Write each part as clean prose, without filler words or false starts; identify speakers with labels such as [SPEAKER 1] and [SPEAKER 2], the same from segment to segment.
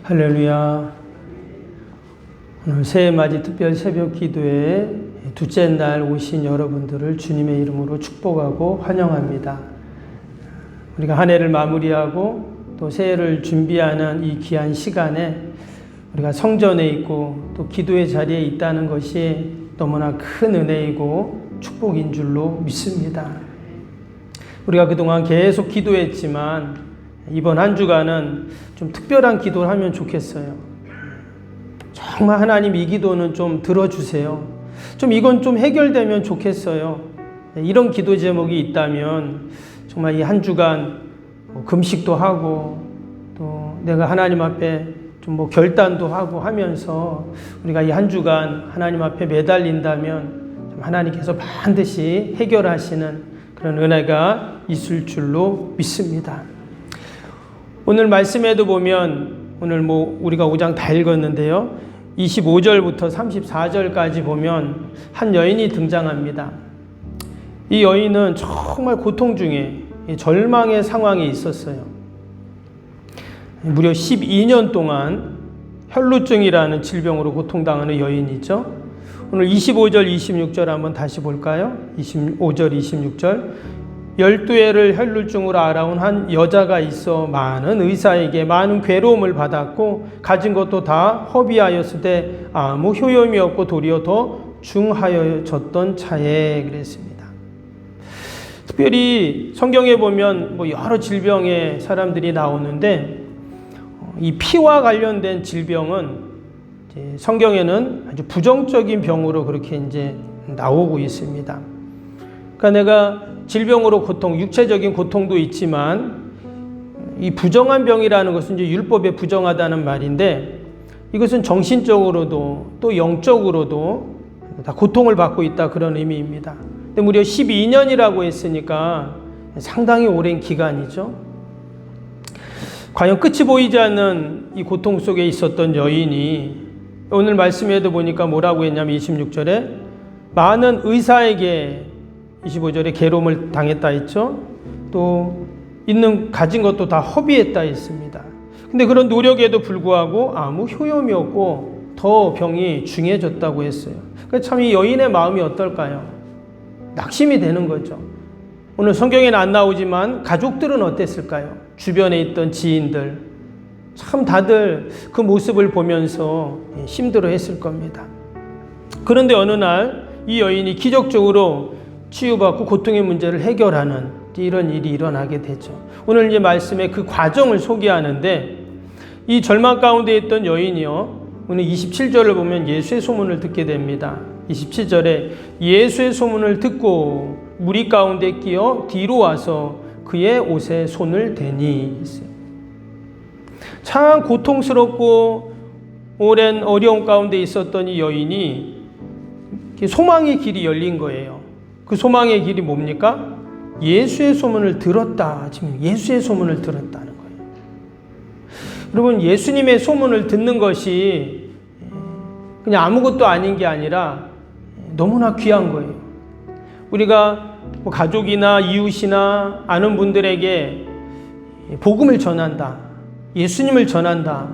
[SPEAKER 1] 할렐루야. 오늘 새해맞이 특별 새벽 기도에 둘째 날 오신 여러분들을 주님의 이름으로 축복하고 환영합니다. 우리가 한 해를 마무리하고 또 새해를 준비하는 이 귀한 시간에 우리가 성전에 있고 또 기도의 자리에 있다는 것이 너무나 큰 은혜이고 축복인 줄로 믿습니다. 우리가 그동안 계속 기도했지만 이번 한 주간은 좀 특별한 기도를 하면 좋겠어요. 정말 하나님 이 기도는 좀 들어주세요. 좀 이건 좀 해결되면 좋겠어요. 이런 기도 제목이 있다면 정말 이 한 주간 금식도 하고 또 내가 하나님 앞에 좀 결단도 하고 하면서 우리가 이 한 주간 하나님 앞에 매달린다면 하나님께서 반드시 해결하시는 그런 은혜가 있을 줄로 믿습니다. 오늘 말씀에도 보면 오늘 우리가 5장 다 읽었는데요. 25절부터 34절까지 보면 한 여인이 등장합니다. 이 여인은 정말 고통 중에 절망의 상황에 있었어요. 무려 12년 동안 혈루증이라는 질병으로 고통당하는 여인이죠. 오늘 25절, 26절 한번 다시 볼까요? 25절, 26절. 12해를 혈루증으로 앓아온 한 여자가 있어 많은 의사에게 많은 괴로움을 받았고 가진 것도 다 허비하였을 때 아무 효용이 없고 도리어 더 중하여졌던 차에 그랬습니다. 특별히 성경에 보면 여러 질병의 사람들이 나오는데 이 피와 관련된 질병은 성경에는 아주 부정적인 병으로 그렇게 이제 나오고 있습니다. 그러니까 내가 질병으로 고통, 육체적인 고통도 있지만 이 부정한 병이라는 것은 이제 율법에 부정하다는 말인데 이것은 정신적으로도 또 영적으로도 다 고통을 받고 있다 그런 의미입니다. 근데 무려 12년이라고 했으니까 상당히 오랜 기간이죠. 과연 끝이 보이지 않는 이 고통 속에 있었던 여인이 오늘 말씀에도 보니까 뭐라고 했냐면 26절에 많은 의사에게 25절에 괴로움을 당했다 했죠. 또 가진 것도 다 허비했다 했습니다. 근데 그런 노력에도 불구하고 아무 효용이 없고 더 병이 중해졌다고 했어요. 그러니까 참 이 여인의 마음이 어떨까요? 낙심이 되는 거죠. 오늘 성경에는 안 나오지만 가족들은 어땠을까요? 주변에 있던 지인들 참 다들 그 모습을 보면서 힘들어 했을 겁니다. 그런데 어느 날 이 여인이 기적적으로 치유받고 고통의 문제를 해결하는 이런 일이 일어나게 되죠. 오늘 이제 말씀의 그 과정을 소개하는데 이 절망 가운데 있던 여인이요. 오늘 27절을 보면 예수의 소문을 듣게 됩니다. 27절에 예수의 소문을 듣고 무리 가운데 끼어 뒤로 와서 그의 옷에 손을 대니 있어요. 참 고통스럽고 오랜 어려움 가운데 있었던 이 여인이 소망의 길이 열린 거예요. 그 소망의 길이 뭡니까? 예수의 소문을 들었다. 지금 예수의 소문을 들었다는 거예요. 여러분, 예수님의 소문을 듣는 것이 그냥 아무것도 아닌 게 아니라 너무나 귀한 거예요. 우리가 가족이나 이웃이나 아는 분들에게 복음을 전한다. 예수님을 전한다.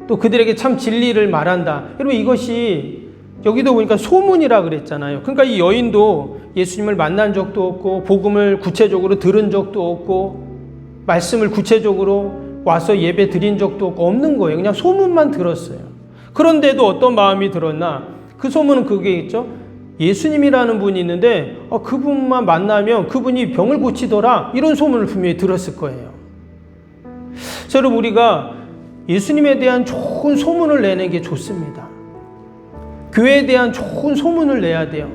[SPEAKER 1] 또 그들에게 참 진리를 말한다. 여러분, 이것이 여기도 보니까 소문이라 그랬잖아요. 그러니까 이 여인도 예수님을 만난 적도 없고 복음을 구체적으로 들은 적도 없고 말씀을 구체적으로 와서 예배 드린 적도 없는 거예요. 그냥 소문만 들었어요. 그런데도 어떤 마음이 들었나? 그 소문은 그게 있죠. 예수님이라는 분이 있는데 그분만 만나면 그분이 병을 고치더라. 이런 소문을 분명히 들었을 거예요. 여러분, 우리가 예수님에 대한 좋은 소문을 내는 게 좋습니다. 교회에 대한 좋은 소문을 내야 돼요.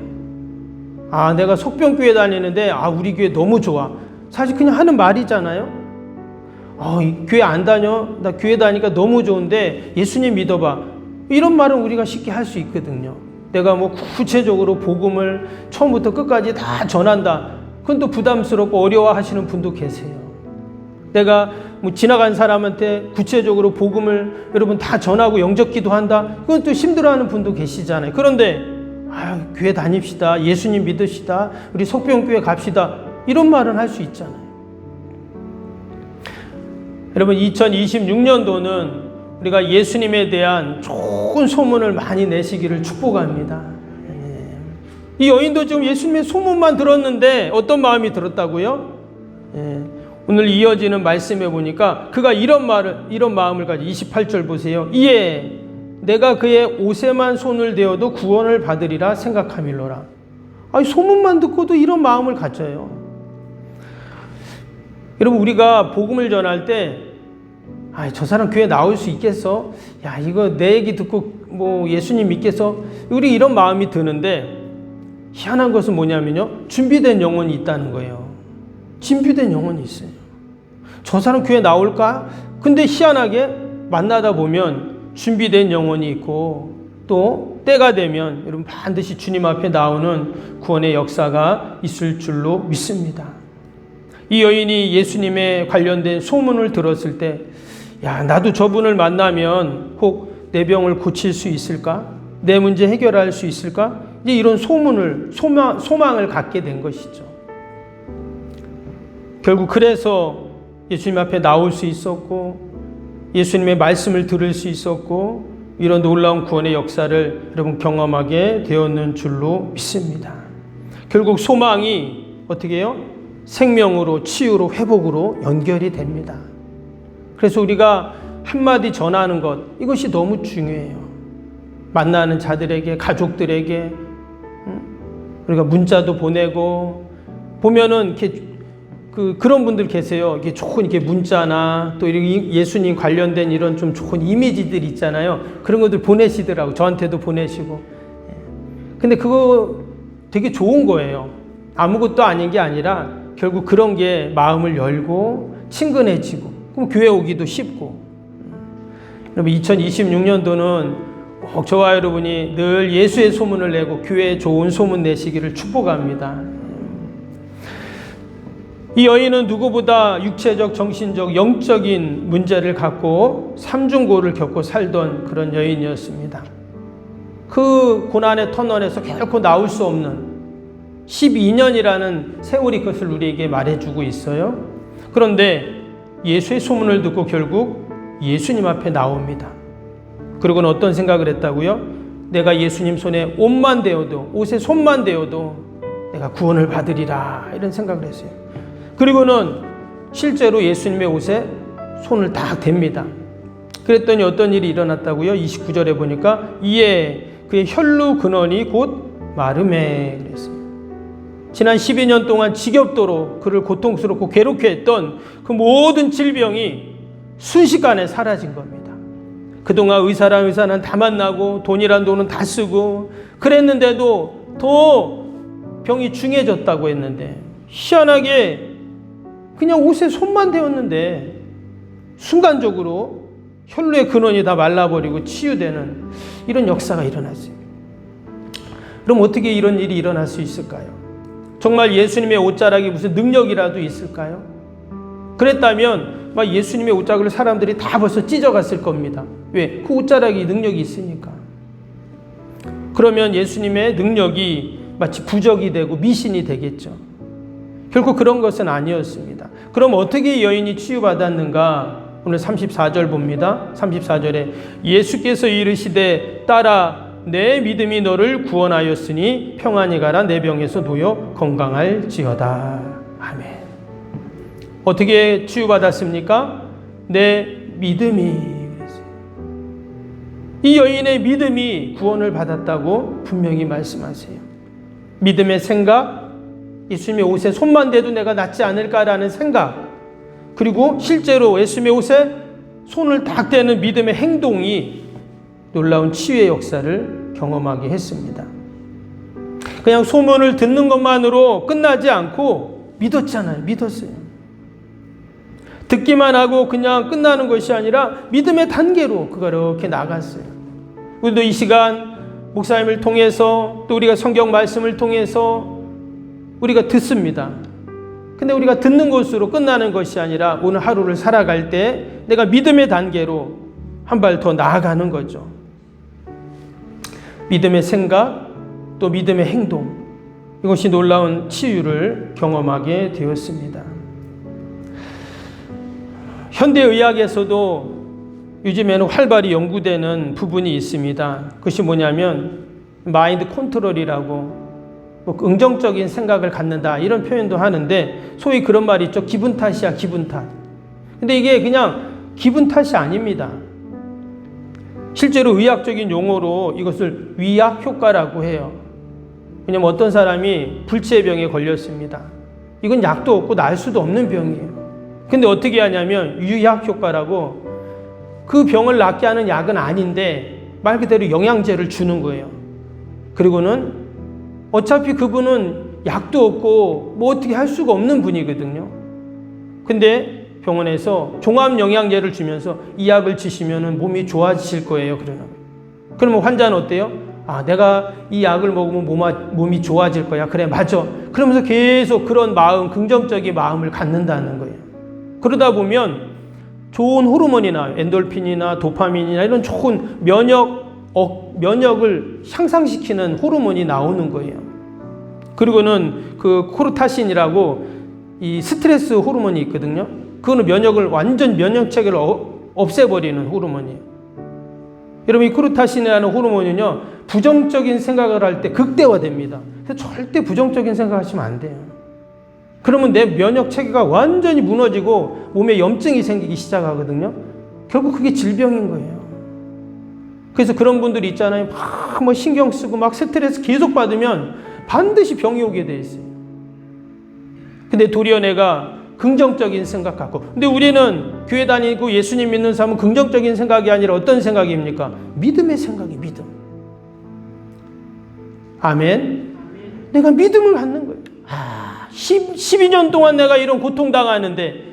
[SPEAKER 1] 내가 속병교회 다니는데 우리 교회 너무 좋아. 사실 그냥 하는 말이잖아요. 교회 안 다녀? 나 교회 다니니까 너무 좋은데 예수님 믿어봐. 이런 말은 우리가 쉽게 할 수 있거든요. 내가 구체적으로 복음을 처음부터 끝까지 다 전한다. 그건 또 부담스럽고 어려워하시는 분도 계세요. 내가 지나간 사람한테 구체적으로 복음을 여러분 다 전하고 영접 기도한다. 그건 또 힘들어하는 분도 계시잖아요. 그런데 교회 다닙시다. 예수님 믿읍시다. 우리 속병교회 갑시다. 이런 말은 할 수 있잖아요. 여러분 2026년도는 우리가 예수님에 대한 좋은 소문을 많이 내시기를 축복합니다. 이 여인도 지금 예수님의 소문만 들었는데 어떤 마음이 들었다고요? 오늘 이어지는 말씀에 보니까 그가 이런 마음을 가지고 28절 보세요. 이에 내가 그의 옷에만 손을 대어도 구원을 받으리라 생각함일로라. 아니, 소문만 듣고도 이런 마음을 가져요. 여러분, 우리가 복음을 전할 때 저 사람 교회 나올 수 있겠어? 야, 이거 내 얘기 듣고 뭐 예수님 믿겠어? 우리 이런 마음이 드는데 희한한 것은 뭐냐면요, 준비된 영혼이 있다는 거예요. 준비된 영혼이 있어요. 저 사람 교회 나올까? 근데 희한하게 만나다 보면 준비된 영혼이 있고 또 때가 되면 여러분 반드시 주님 앞에 나오는 구원의 역사가 있을 줄로 믿습니다. 이 여인이 예수님에 관련된 소문을 들었을 때, 야, 나도 저분을 만나면 혹 내 병을 고칠 수 있을까? 내 문제 해결할 수 있을까? 이제 이런 소망을 갖게 된 것이죠. 결국 그래서 예수님 앞에 나올 수 있었고 예수님의 말씀을 들을 수 있었고 이런 놀라운 구원의 역사를 여러분 경험하게 되었는 줄로 믿습니다. 결국 소망이 어떻게 해요? 생명으로, 치유로, 회복으로 연결이 됩니다. 그래서 우리가 한마디 전하는 것, 이것이 너무 중요해요. 만나는 자들에게, 가족들에게 우리가 문자도 보내고 보면은 이렇게 그런 분들 계세요. 이게 좋은 이렇게 문자나 또 이런 예수님 관련된 이런 좀 좋은 이미지들 있잖아요. 그런 것들 보내시더라고. 저한테도 보내시고. 근데 그거 되게 좋은 거예요. 아무것도 아닌 게 아니라 결국 그런 게 마음을 열고 친근해지고 그럼 교회 오기도 쉽고. 여러분 2026년도는 저와 여러분이 늘 예수의 소문을 내고 교회에 좋은 소문 내시기를 축복합니다. 이 여인은 누구보다 육체적, 정신적, 영적인 문제를 갖고 삼중고를 겪고 살던 그런 여인이었습니다. 그 고난의 터널에서 결코 나올 수 없는 12년이라는 세월이 그것을 우리에게 말해주고 있어요. 그런데 예수의 소문을 듣고 결국 예수님 앞에 나옵니다. 그리고는 어떤 생각을 했다고요? 내가 예수님 손에 옷만 대어도, 옷에 손만 대어도 내가 구원을 받으리라, 이런 생각을 했어요. 그리고는 실제로 예수님의 옷에 손을 딱 댑니다. 그랬더니 어떤 일이 일어났다고요? 29절에 보니까 이에 그의 혈루 근원이 곧 마르매 그랬어요. 지난 12년 동안 지겹도록 그를 고통스럽고 괴롭게 했던 그 모든 질병이 순식간에 사라진 겁니다. 그동안 의사란 다 만나고 돈이란 돈은 다 쓰고 그랬는데도 더 병이 중해졌다고 했는데 희한하게 그냥 옷에 손만 대었는데 순간적으로 혈루의 근원이 다 말라버리고 치유되는 이런 역사가 일어났어요. 그럼 어떻게 이런 일이 일어날 수 있을까요? 정말 예수님의 옷자락이 무슨 능력이라도 있을까요? 그랬다면 막 예수님의 옷자락을 사람들이 다 벌써 찢어갔을 겁니다. 왜? 그 옷자락이 능력이 있으니까. 그러면 예수님의 능력이 마치 부적이 되고 미신이 되겠죠. 결코 그런 것은 아니었습니다. 그럼 어떻게 여인이 치유받았는가? 오늘 34절 봅니다. 34절에 예수께서 이르시되 딸아 내 믿음이 너를 구원하였으니 평안히 가라 내 병에서 놓여 건강할지어다. 아멘. 어떻게 치유받았습니까? 내 믿음이. 이 여인의 믿음이 구원을 받았다고 분명히 말씀하세요. 믿음의 생각, 예수님의 옷에 손만 대도 내가 낫지 않을까라는 생각, 그리고 실제로 예수님의 옷에 손을 딱 대는 믿음의 행동이 놀라운 치유의 역사를 경험하게 했습니다. 그냥 소문을 듣는 것만으로 끝나지 않고 믿었잖아요. 믿었어요. 듣기만 하고 그냥 끝나는 것이 아니라 믿음의 단계로 그가 이렇게 나갔어요. 우리도 이 시간 목사님을 통해서 또 우리가 성경 말씀을 통해서 우리가 듣습니다. 근데 우리가 듣는 것으로 끝나는 것이 아니라 오늘 하루를 살아갈 때 내가 믿음의 단계로 한 발 더 나아가는 거죠. 믿음의 생각, 또 믿음의 행동, 이것이 놀라운 치유를 경험하게 되었습니다. 현대의학에서도 요즘에는 활발히 연구되는 부분이 있습니다. 그것이 뭐냐면 마인드 컨트롤이라고, 뭐 긍정적인 생각을 갖는다 이런 표현도 하는데, 소위 그런 말이 있죠. 기분 탓이야, 기분 탓. 근데 이게 그냥 기분 탓이 아닙니다. 실제로 의학적인 용어로 이것을 위약 효과라고 해요. 왜냐면 어떤 사람이 불치의 병에 걸렸습니다. 이건 약도 없고 날 수도 없는 병이에요. 근데 어떻게 하냐면 위약 효과라고, 그 병을 낫게 하는 약은 아닌데 말 그대로 영양제를 주는 거예요. 그리고는 어차피 그분은 약도 없고 뭐 어떻게 할 수가 없는 분이거든요. 근데 병원에서 종합 영양제를 주면서 이 약을 드시면 몸이 좋아지실 거예요. 그러면 환자는 어때요? 아, 내가 이 약을 먹으면 몸이 좋아질 거야. 그래, 맞아. 그러면서 계속 그런 마음, 긍정적인 마음을 갖는다는 거예요. 그러다 보면 좋은 호르몬이 나와요. 엔돌핀이나 도파민이나 이런 좋은 면역을 향상시키는 호르몬이 나오는 거예요. 그리고는 그 코르타신이라고 이 스트레스 호르몬이 있거든요. 그거는 완전 면역체계를 없애버리는 호르몬이에요. 여러분, 이 코르타신이라는 호르몬은요, 부정적인 생각을 할 때 극대화됩니다. 그래서 절대 부정적인 생각하시면 안 돼요. 그러면 내 면역체계가 완전히 무너지고 몸에 염증이 생기기 시작하거든요. 결국 그게 질병인 거예요. 그래서 그런 분들이 있잖아요. 막 신경 쓰고 막 스트레스 계속 받으면 반드시 병이 오게 돼 있어요. 근데 도리어 내가 긍정적인 생각 갖고, 근데 우리는 교회 다니고 예수님 믿는 사람은 긍정적인 생각이 아니라 어떤 생각입니까? 믿음의 생각이 믿음. 아멘. 내가 믿음을 갖는 거예요. 12년 동안 내가 이런 고통당하는데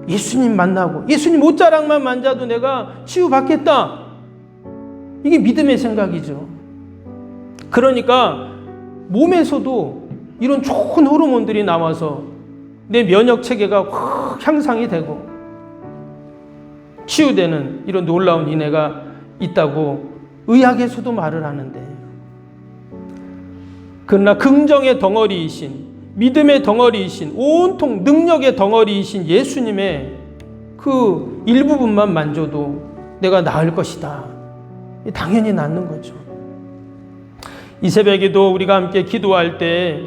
[SPEAKER 1] 예수님 만나고 예수님 옷자락만 만져도 내가 치유받겠다. 이게 믿음의 생각이죠. 그러니까 몸에서도 이런 좋은 호르몬들이 나와서 내 면역체계가 확 향상이 되고 치유되는 이런 놀라운 인해가 있다고 의학에서도 말을 하는데, 그러나 긍정의 덩어리이신, 믿음의 덩어리이신, 온통 능력의 덩어리이신 예수님의 그 일부분만 만져도 내가 나을 것이다. 당연히 낫는 거죠. 이 새벽에도 우리가 함께 기도할 때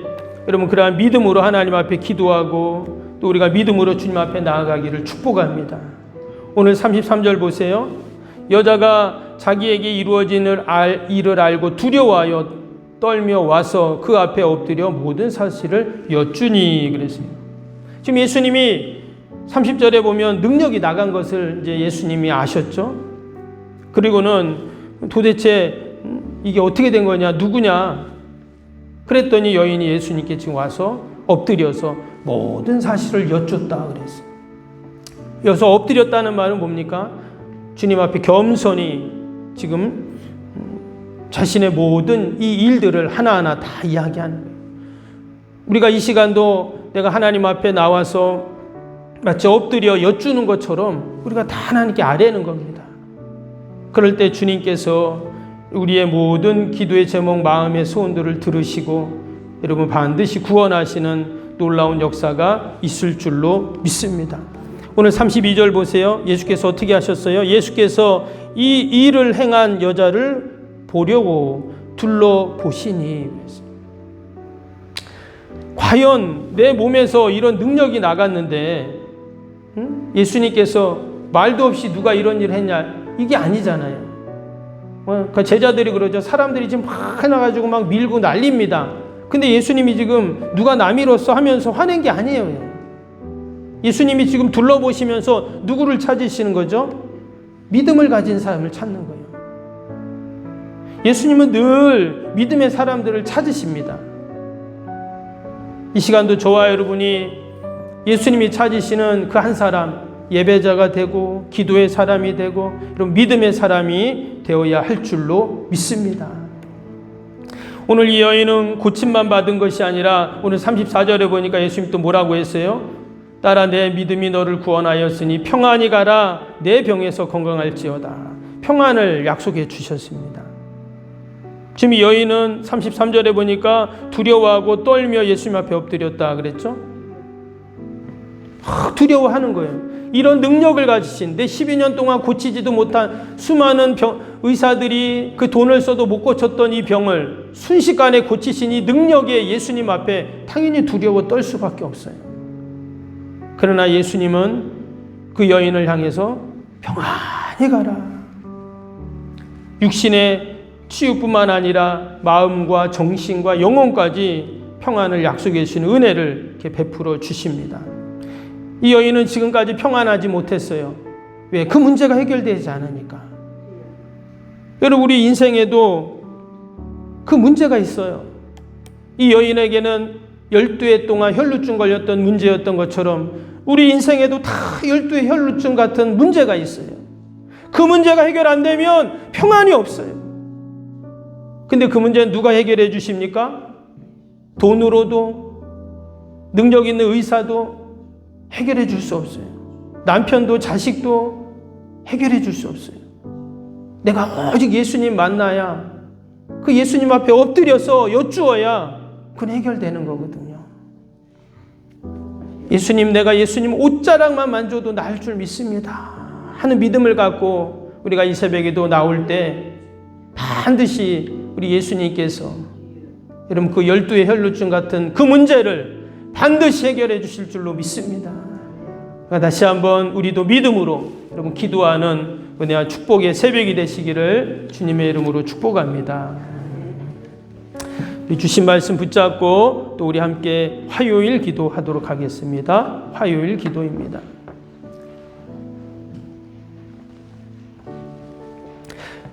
[SPEAKER 1] 여러분, 그러한 믿음으로 하나님 앞에 기도하고 또 우리가 믿음으로 주님 앞에 나아가기를 축복합니다. 오늘 33절 보세요. 여자가 자기에게 이루어진 일을 알고 두려워하여 떨며 와서 그 앞에 엎드려 모든 사실을 여쭈니 그랬어요. 지금 예수님이 30절에 보면 능력이 나간 것을 이제 예수님이 아셨죠. 그리고는 도대체 이게 어떻게 된 거냐, 누구냐 그랬더니 여인이 예수님께 지금 와서 엎드려서 모든 사실을 여쭙다 그랬어요. 여기서 엎드렸다는 말은 뭡니까? 주님 앞에 겸손히 지금 자신의 모든 이 일들을 하나하나 다 이야기하는 거예요. 우리가 이 시간도 내가 하나님 앞에 나와서 마치 엎드려 여쭈는 것처럼 우리가 다 하나님께 아뢰는 겁니다. 그럴 때 주님께서 우리의 모든 기도의 제목, 마음의 소원들을 들으시고 여러분 반드시 구원하시는 놀라운 역사가 있을 줄로 믿습니다. 오늘 32절 보세요. 예수께서 어떻게 하셨어요? 예수께서 이 일을 행한 여자를 보려고 둘러보시니, 과연 내 몸에서 이런 능력이 나갔는데 예수님께서 말도 없이 누가 이런 일을 했냐, 이게 아니잖아요. 그 제자들이 그러죠. 사람들이 지금 막 해놔가지고 막 밀고 난립니다. 근데 예수님이 지금 누가 남이로써 하면서 화낸 게 아니에요. 예수님이 지금 둘러보시면서 누구를 찾으시는 거죠? 믿음을 가진 사람을 찾는 거예요. 예수님은 늘 믿음의 사람들을 찾으십니다. 이 시간도 저와 여러분이 예수님이 찾으시는 그 한 사람, 예배자가 되고 기도의 사람이 되고 이런 믿음의 사람이 되어야 할 줄로 믿습니다. 오늘 이 여인은 고침만 받은 것이 아니라 오늘 34절에 보니까 예수님이 또 뭐라고 했어요? 딸아, 내 믿음이 너를 구원하였으니 평안히 가라, 내 병에서 건강할지어다. 평안을 약속해 주셨습니다. 지금 이 여인은 33절에 보니까 두려워하고 떨며 예수님 앞에 엎드렸다 그랬죠? 두려워하는 거예요. 이런 능력을 가지신, 내 12년 동안 고치지도 못한 수많은 의사들이 그 돈을 써도 못 고쳤던 이 병을 순식간에 고치신 이 능력에 예수님 앞에 당연히 두려워 떨 수밖에 없어요. 그러나 예수님은 그 여인을 향해서 평안히 가라. 육신의 치유뿐만 아니라 마음과 정신과 영혼까지 평안을 약속해 주시는 은혜를 이렇게 베풀어 주십니다. 이 여인은 지금까지 평안하지 못했어요. 왜? 그 문제가 해결되지 않으니까. 여러분, 우리 인생에도 그 문제가 있어요. 이 여인에게는 12해 동안 혈루증 걸렸던 문제였던 것처럼 우리 인생에도 다 12해 혈루증 같은 문제가 있어요. 그 문제가 해결 안 되면 평안이 없어요. 근데 그 문제는 누가 해결해 주십니까? 돈으로도, 능력 있는 의사도 해결해 줄 수 없어요. 남편도 자식도 해결해 줄 수 없어요. 내가 오직 예수님 만나야, 그 예수님 앞에 엎드려서 여쭈어야 그건 해결되는 거거든요. 예수님, 내가 예수님 옷자락만 만져도 나을 줄 믿습니다 하는 믿음을 갖고 우리가 이 새벽에도 나올 때 반드시 우리 예수님께서 여러분 그 12의 혈루증 같은 그 문제를 반드시 해결해 주실 줄로 믿습니다. 그러니까 다시 한번 우리도 믿음으로 여러분 기도하는 은혜와 축복의 새벽이 되시기를 주님의 이름으로 축복합니다. 주신 말씀 붙잡고 또 우리 함께 화요일 기도하도록 하겠습니다. 화요일 기도입니다.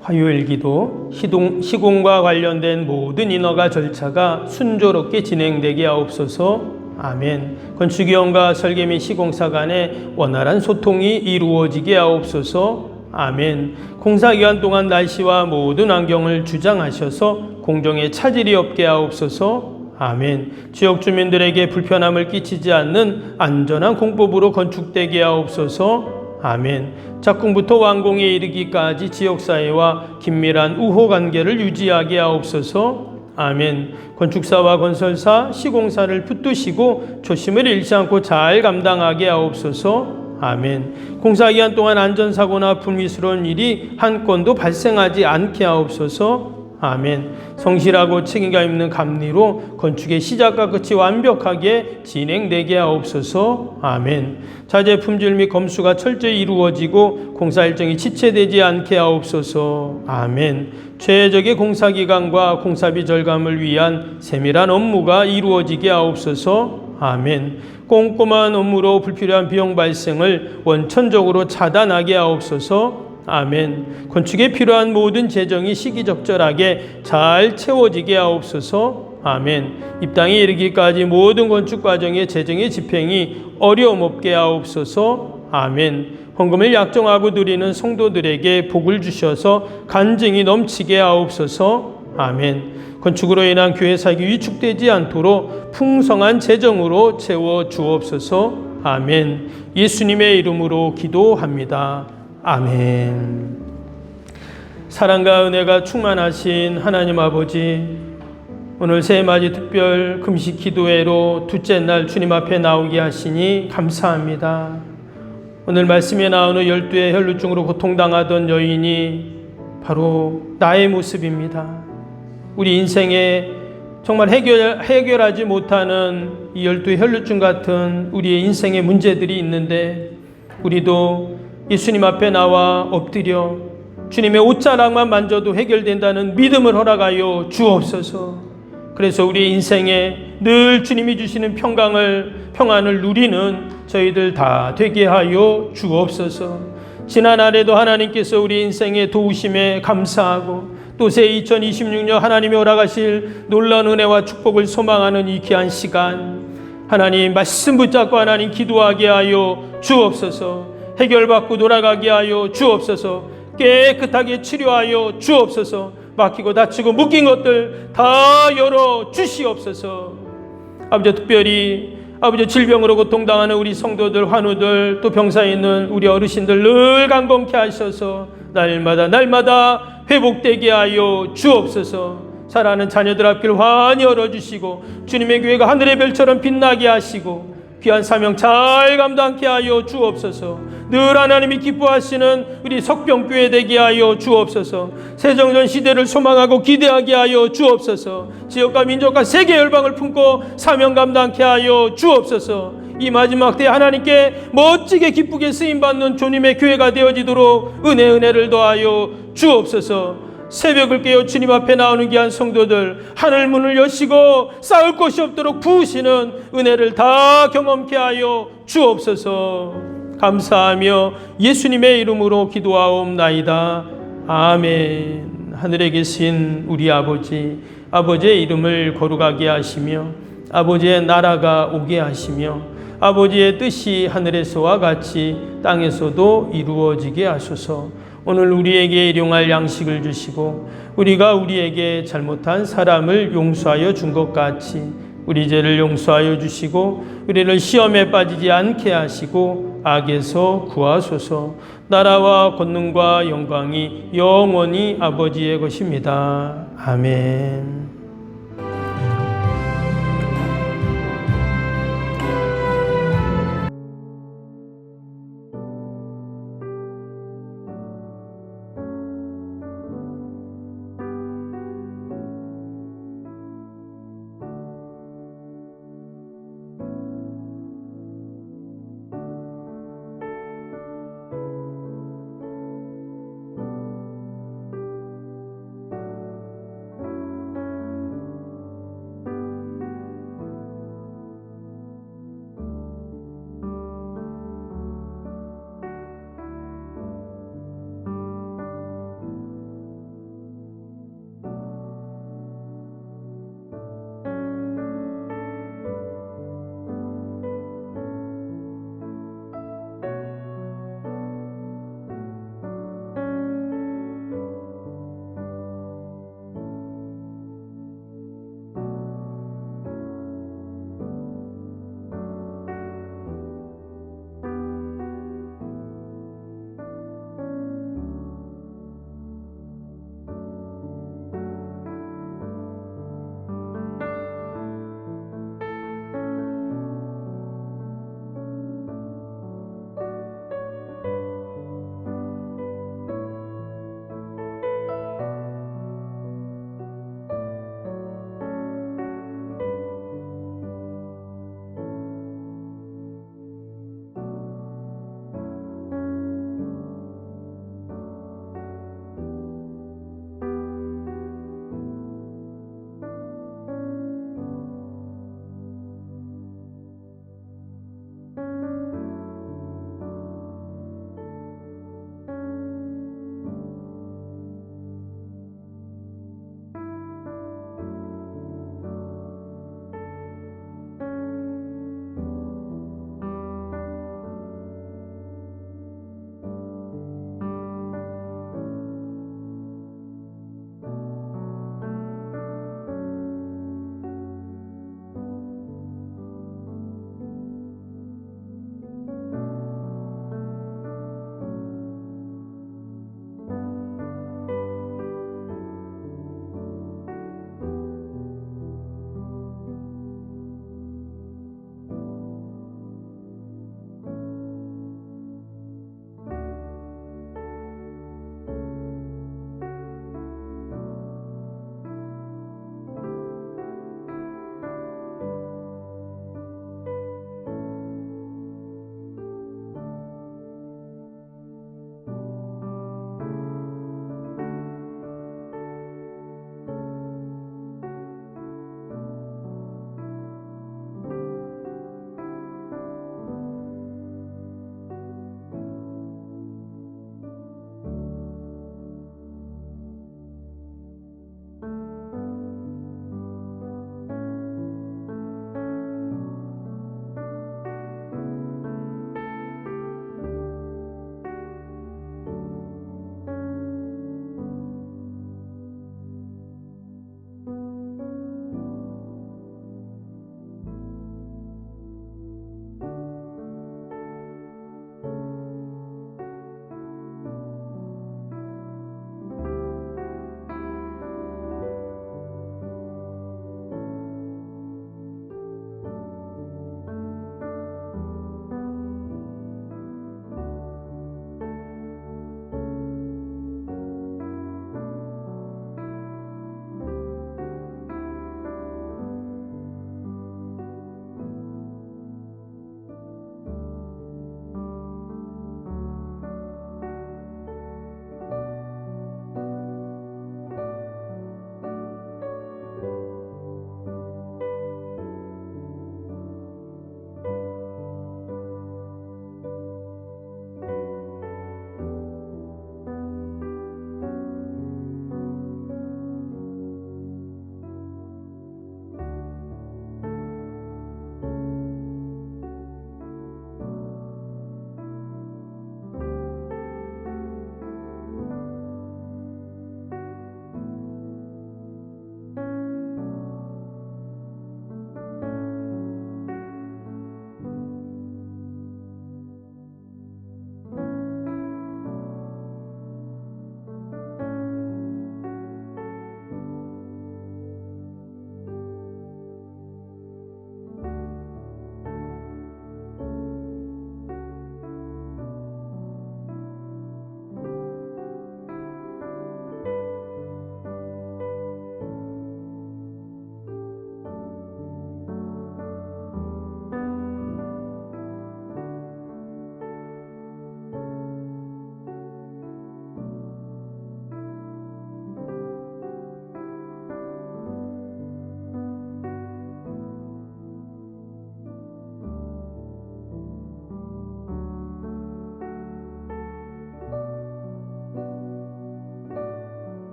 [SPEAKER 1] 화요일 기도, 시공과 관련된 모든 인허가 절차가 순조롭게 진행되게 하옵소서. 아멘. 건축위원과 설계 및 시공사 간의 원활한 소통이 이루어지게 하옵소서. 아멘. 공사기간 동안 날씨와 모든 환경을 주장하셔서 공정에 차질이 없게 하옵소서. 아멘. 지역 주민들에게 불편함을 끼치지 않는 안전한 공법으로 건축되게 하옵소서. 아멘. 착공부터 완공에 이르기까지 지역사회와 긴밀한 우호관계를 유지하게 하옵소서. 아멘. 건축사와 건설사, 시공사를 붙드시고 조심을 잃지 않고 잘 감당하게 하옵소서. 아멘. 공사기간 동안 안전사고나 불미스러운 일이 한 건도 발생하지 않게 하옵소서. 아멘. 성실하고 책임감 있는 감리로 건축의 시작과 끝이 완벽하게 진행되게 하옵소서. 아멘. 자재 품질 및 검수가 철저히 이루어지고 공사 일정이 지체되지 않게 하옵소서. 아멘. 최적의 공사기간과 공사비 절감을 위한 세밀한 업무가 이루어지게 하옵소서. 아멘. 꼼꼼한 업무로 불필요한 비용 발생을 원천적으로 차단하게 하옵소서. 아멘. 건축에 필요한 모든 재정이 시기적절하게 잘 채워지게 하옵소서. 아멘. 입당에 이르기까지 모든 건축 과정의 재정의 집행이 어려움 없게 하옵소서. 아멘. 헌금을 약정하고 드리는 성도들에게 복을 주셔서 간증이 넘치게 하옵소서. 아멘. 건축으로 인한 교회 사역이 위축되지 않도록 풍성한 재정으로 채워 주옵소서. 아멘. 예수님의 이름으로 기도합니다. 아멘. 사랑과 은혜가 충만하신 하나님 아버지, 오늘 새해맞이 특별 금식 기도회로 둘째 날 주님 앞에 나오게 하시니 감사합니다. 오늘 말씀에 나오는 12의 혈루증으로 고통당하던 여인이 바로 나의 모습입니다. 우리 인생에 정말 해결하지 못하는 이 12의 혈루증 같은 우리의 인생의 문제들이 있는데, 우리도 예수님 앞에 나와 엎드려 주님의 옷자락만 만져도 해결된다는 믿음을 허락하여 주옵소서. 그래서 우리 인생에 늘 주님이 주시는 평안을 누리는 저희들 다 되게 하여 주옵소서. 지난 한해도 하나님께서 우리 인생의 도우심에 감사하고 또 새 2026년 하나님이 허락하실 놀라운 은혜와 축복을 소망하는 이 귀한 시간, 하나님 말씀 붙잡고 하나님 기도하게 하여 주옵소서. 해결받고 돌아가게 하여 주옵소서. 깨끗하게 치료하여 주옵소서. 막히고 다치고 묶인 것들 다 열어 주시옵소서. 아버지, 특별히 아버지 질병으로 고통당하는 우리 성도들, 환우들, 또 병사에 있는 우리 어르신들 늘 강건케 하셔서 날마다 회복되게 하여 주옵소서. 사랑하는 자녀들 앞길 환히 열어주시고 주님의 교회가 하늘의 별처럼 빛나게 하시고 귀한 사명 잘 감당케 하여 주옵소서. 늘 하나님이 기뻐하시는 우리 석병교회 되게 하여 주옵소서. 세정전 시대를 소망하고 기대하게 하여 주옵소서. 지역과 민족과 세계 열방을 품고 사명 감당케 하여 주옵소서. 이 마지막 때 하나님께 멋지게 기쁘게 쓰임받는 주님의 교회가 되어지도록 은혜를 더하여 주옵소서. 새벽을 깨어 주님 앞에 나오는 귀한 성도들, 하늘 문을 여시고 싸울 곳이 없도록 부으시는 은혜를 다 경험케 하여 주옵소서. 감사하며 예수님의 이름으로 기도하옵나이다. 아멘. 하늘에 계신 우리 아버지, 아버지의 이름을 거룩하게 하시며 아버지의 나라가 오게 하시며 아버지의 뜻이 하늘에서와 같이 땅에서도 이루어지게 하소서. 오늘 우리에게 일용할 양식을 주시고 우리가 우리에게 잘못한 사람을 용서하여 준 것 같이 우리 죄를 용서하여 주시고 우리를 시험에 빠지지 않게 하시고 악에서 구하소서. 나라와 권능과 영광이 영원히 아버지의 것입니다. 아멘.